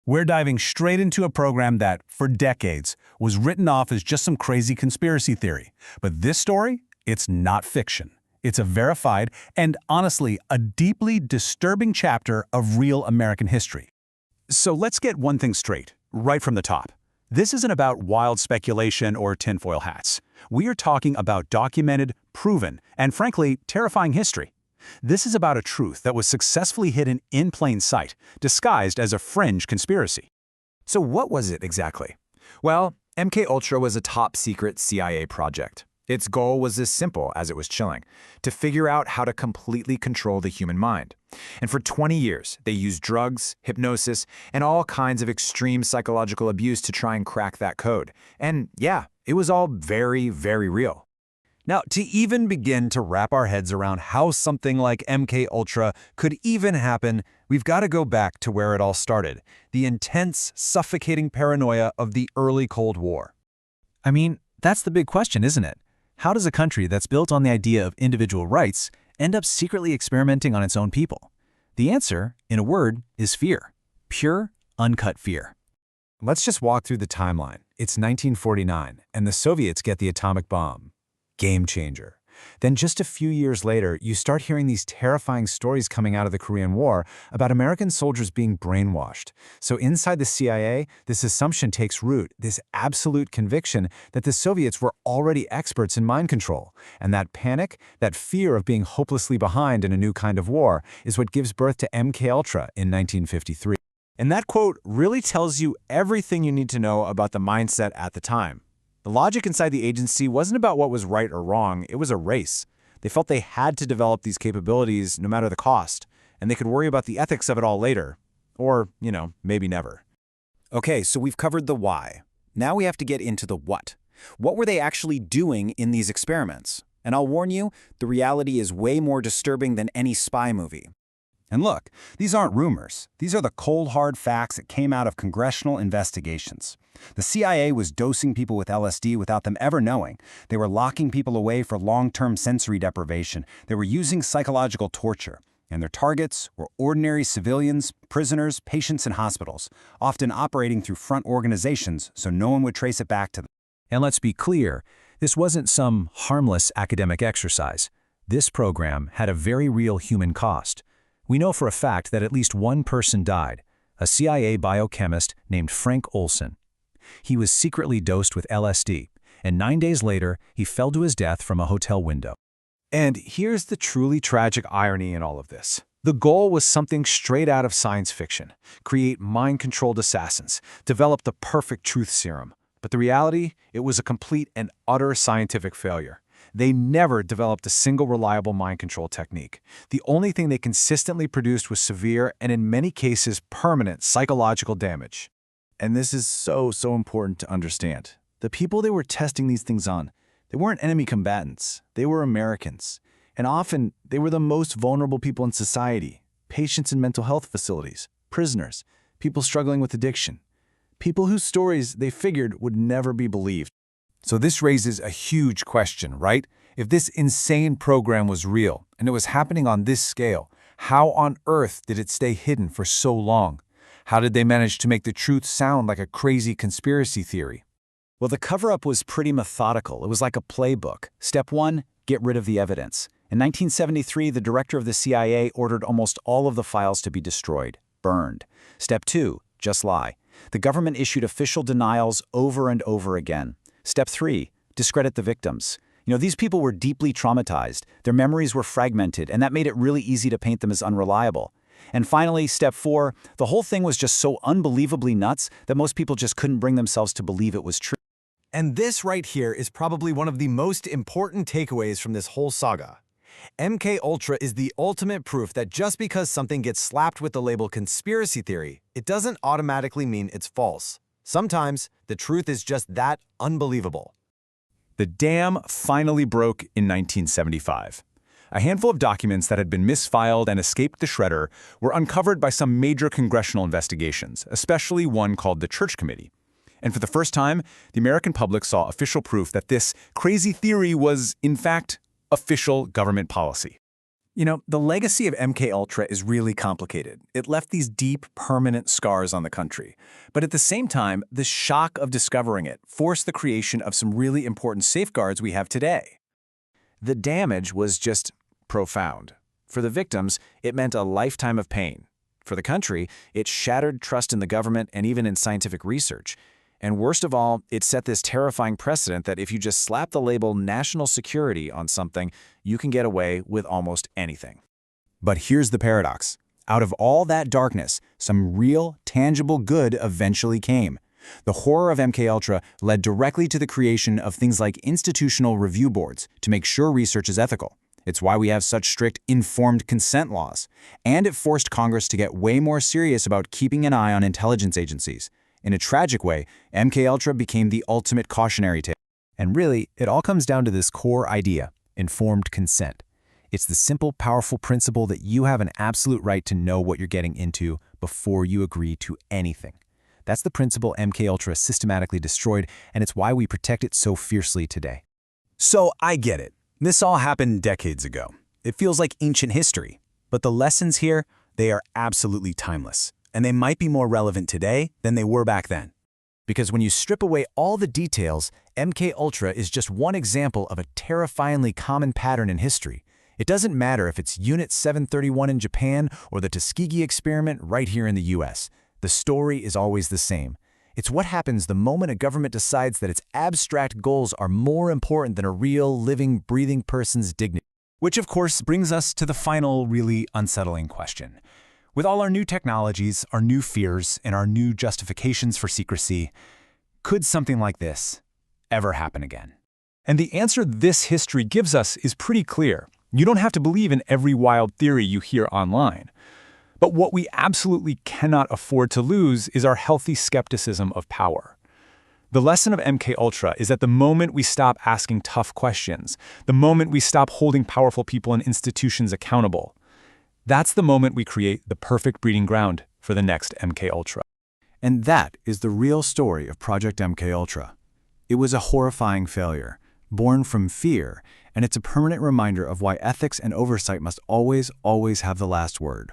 We're diving straight into a program that, for decades, was written off as just some crazy conspiracy theory. But this story, it's not fiction. It's a verified and, honestly, a deeply disturbing chapter of real American history. So let's get one thing straight, right from the top. This isn't about wild speculation or tinfoil hats. We are talking about documented, proven, and frankly, terrifying history. This is about a truth that was successfully hidden in plain sight, disguised as a fringe conspiracy. So what was it exactly? Well, MK Ultra was a top-secret CIA project. Its goal was as simple as it was chilling, to figure out how to completely control the human mind. And for 20 years, they used drugs, hypnosis, and all kinds of extreme psychological abuse to try and crack that code. And yeah, it was all very, very real. Now, to even begin to wrap our heads around how something like MK Ultra could even happen, we've got to go back to where it all started, the intense, suffocating paranoia of the early Cold War. I mean, that's the big question, isn't it? How does a country that's built on the idea of individual rights end up secretly experimenting on its own people? The answer, in a word, is fear. Pure, uncut fear. Let's just walk through the timeline. It's 1949, and the Soviets get the atomic bomb. Game changer. Then just a few years later, you start hearing these terrifying stories coming out of the Korean War about American soldiers being brainwashed. So inside the CIA, this assumption takes root, this absolute conviction that the Soviets were already experts in mind control. And that panic, that fear of being hopelessly behind in a new kind of war, is what gives birth to MK Ultra in 1953. And that quote really tells you everything you need to know about the mindset at the time. The logic inside the agency wasn't about what was right or wrong, it was a race. They felt they had to develop these capabilities no matter the cost, and they could worry about the ethics of it all later. Or, maybe never. Okay, so we've covered the why. Now we have to get into the what. What were they actually doing in these experiments? And I'll warn you, the reality is way more disturbing than any spy movie. And look, these aren't rumors. These are the cold, hard facts that came out of congressional investigations. The CIA was dosing people with LSD without them ever knowing. They were locking people away for long-term sensory deprivation. They were using psychological torture. And their targets were ordinary civilians, prisoners, patients in hospitals, often operating through front organizations so no one would trace it back to them. And let's be clear, this wasn't some harmless academic exercise. This program had a very real human cost. We know for a fact that at least one person died, a CIA biochemist named Frank Olson. He was secretly dosed with LSD, and 9 days later, he fell to his death from a hotel window. And here's the truly tragic irony in all of this. The goal was something straight out of science fiction: create mind-controlled assassins, develop the perfect truth serum. But the reality, it was a complete and utter scientific failure. They never developed a single reliable mind control technique. The only thing they consistently produced was severe and in many cases permanent psychological damage. And this is so important to understand. The people they were testing these things on, they weren't enemy combatants. They were Americans. And often, they were the most vulnerable people in society: patients in mental health facilities, prisoners, people struggling with addiction, people whose stories they figured would never be believed. So this raises a huge question, right? If this insane program was real, and it was happening on this scale, how on earth did it stay hidden for so long? How did they manage to make the truth sound like a crazy conspiracy theory? Well, the cover-up was pretty methodical. It was like a playbook. Step 1, get rid of the evidence. In 1973, the director of the CIA ordered almost all of the files to be destroyed, burned. Step 2, just lie. The government issued official denials over and over again. Step 3, discredit the victims. These people were deeply traumatized. Their memories were fragmented, and that made it really easy to paint them as unreliable. And finally, step 4, the whole thing was just so unbelievably nuts that most people just couldn't bring themselves to believe it was true. And this right here is probably one of the most important takeaways from this whole saga. MK Ultra is the ultimate proof that just because something gets slapped with the label conspiracy theory, it doesn't automatically mean it's false. Sometimes, the truth is just that unbelievable. The dam finally broke in 1975. A handful of documents that had been misfiled and escaped the shredder were uncovered by some major congressional investigations, especially one called the Church Committee. And for the first time, the American public saw official proof that this crazy theory was, in fact, official government policy. You know, the legacy of MK Ultra is really complicated. It left these deep, permanent scars on the country. But at the same time, the shock of discovering it forced the creation of some really important safeguards we have today. The damage was just profound. For the victims, it meant a lifetime of pain. For the country, it shattered trust in the government and even in scientific research. And worst of all, it set this terrifying precedent that if you just slap the label national security on something, you can get away with almost anything. But here's the paradox. Out of all that darkness, some real, tangible good eventually came. The horror of MK Ultra led directly to the creation of things like institutional review boards to make sure research is ethical. It's why we have such strict informed consent laws. And it forced Congress to get way more serious about keeping an eye on intelligence agencies. In a tragic way, MK Ultra became the ultimate cautionary tale. And really, it all comes down to this core idea, informed consent. It's the simple, powerful principle that you have an absolute right to know what you're getting into before you agree to anything. That's the principle MK Ultra systematically destroyed, and it's why we protect it so fiercely today. So I get it. This all happened decades ago. It feels like ancient history. But the lessons here, they are absolutely timeless. And they might be more relevant today than they were back then. Because when you strip away all the details, MK Ultra is just one example of a terrifyingly common pattern in history. It doesn't matter if it's Unit 731 in Japan or the Tuskegee experiment right here in the US. The story is always the same. It's what happens the moment a government decides that its abstract goals are more important than a real, living, breathing person's dignity. Which of course brings us to the final, really unsettling question. With all our new technologies, our new fears, and our new justifications for secrecy, could something like this ever happen again? And the answer this history gives us is pretty clear. You don't have to believe in every wild theory you hear online. But what we absolutely cannot afford to lose is our healthy skepticism of power. The lesson of MK Ultra is that the moment we stop asking tough questions, the moment we stop holding powerful people and institutions accountable, that's the moment we create the perfect breeding ground for the next MK Ultra. And that is the real story of Project MK Ultra. It was a horrifying failure, born from fear, and it's a permanent reminder of why ethics and oversight must always have the last word.